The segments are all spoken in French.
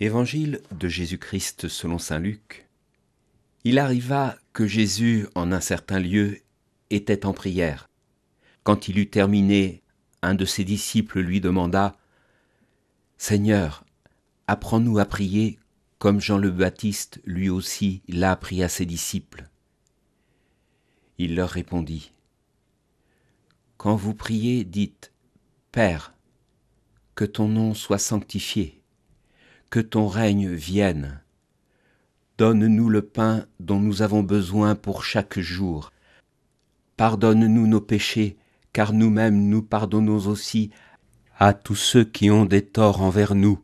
Évangile de Jésus-Christ selon saint Luc. Il arriva que Jésus, en un certain lieu, était en prière. Quand il eut terminé, un de ses disciples lui demanda « Seigneur, apprends-nous à prier comme Jean le Baptiste lui aussi l'a appris à ses disciples. » Il leur répondit « Quand vous priez, dites « Père, que ton nom soit sanctifié, que ton règne vienne. Donne-nous le pain dont nous avons besoin pour chaque jour. Pardonne-nous nos péchés, car nous-mêmes nous pardonnons aussi à tous ceux qui ont des torts envers nous.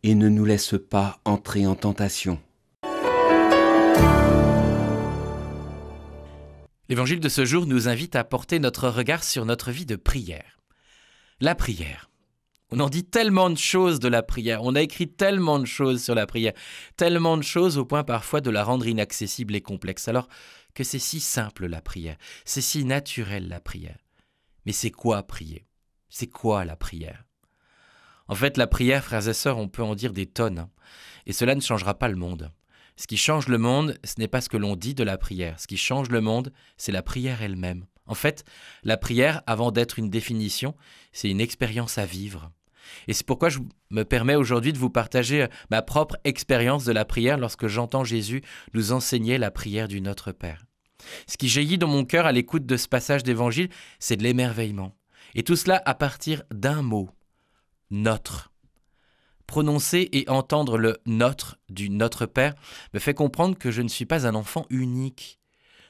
Et ne nous laisse pas entrer en tentation. » L'évangile de ce jour nous invite à porter notre regard sur notre vie de prière. La prière. On en dit tellement de choses de la prière, on a écrit tellement de choses sur la prière, tellement de choses au point parfois de la rendre inaccessible et complexe, alors que c'est si simple la prière, c'est si naturel la prière. Mais c'est quoi prier ? C'est quoi la prière ? En fait, la prière, frères et sœurs, on peut en dire des tonnes, et cela ne changera pas le monde. Ce qui change le monde, ce n'est pas ce que l'on dit de la prière. Ce qui change le monde, c'est la prière elle-même. En fait, la prière, avant d'être une définition, c'est une expérience à vivre. Et c'est pourquoi je me permets aujourd'hui de vous partager ma propre expérience de la prière lorsque j'entends Jésus nous enseigner la prière du Notre Père. Ce qui jaillit dans mon cœur à l'écoute de ce passage d'évangile, c'est de l'émerveillement. Et tout cela à partir d'un mot, notre. Prononcer et entendre le notre du Notre Père me fait comprendre que je ne suis pas un enfant unique.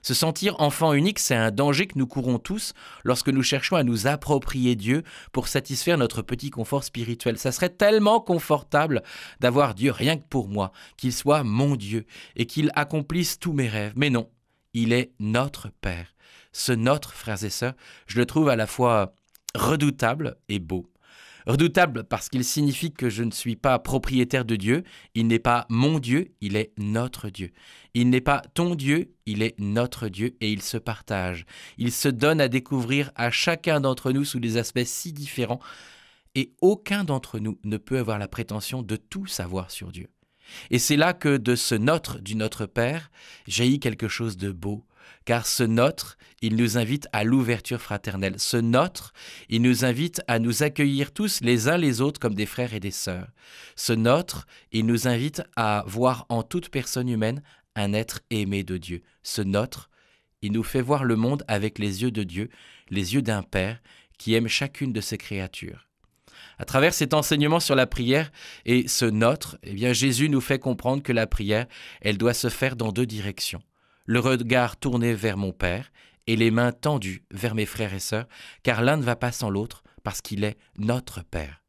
Se sentir enfant unique, c'est un danger que nous courons tous lorsque nous cherchons à nous approprier Dieu pour satisfaire notre petit confort spirituel. Ça serait tellement confortable d'avoir Dieu rien que pour moi, qu'il soit mon Dieu et qu'il accomplisse tous mes rêves. Mais non, il est notre Père. Ce notre, frères et sœurs, je le trouve à la fois redoutable et beau. Redoutable parce qu'il signifie que je ne suis pas propriétaire de Dieu, il n'est pas mon Dieu, il est notre Dieu. Il n'est pas ton Dieu, il est notre Dieu et il se partage. Il se donne à découvrir à chacun d'entre nous sous des aspects si différents et aucun d'entre nous ne peut avoir la prétention de tout savoir sur Dieu. Et c'est là que de ce notre du Notre Père jaillit quelque chose de beau. Car ce notre, il nous invite à l'ouverture fraternelle. Ce notre, il nous invite à nous accueillir tous les uns les autres comme des frères et des sœurs. Ce notre, il nous invite à voir en toute personne humaine un être aimé de Dieu. Ce notre, il nous fait voir le monde avec les yeux de Dieu, les yeux d'un Père qui aime chacune de ses créatures. À travers cet enseignement sur la prière et ce notre, Jésus nous fait comprendre que la prière, elle doit se faire dans deux directions. Le regard tourné vers mon Père et les mains tendues vers mes frères et sœurs, car l'un ne va pas sans l'autre parce qu'il est notre Père.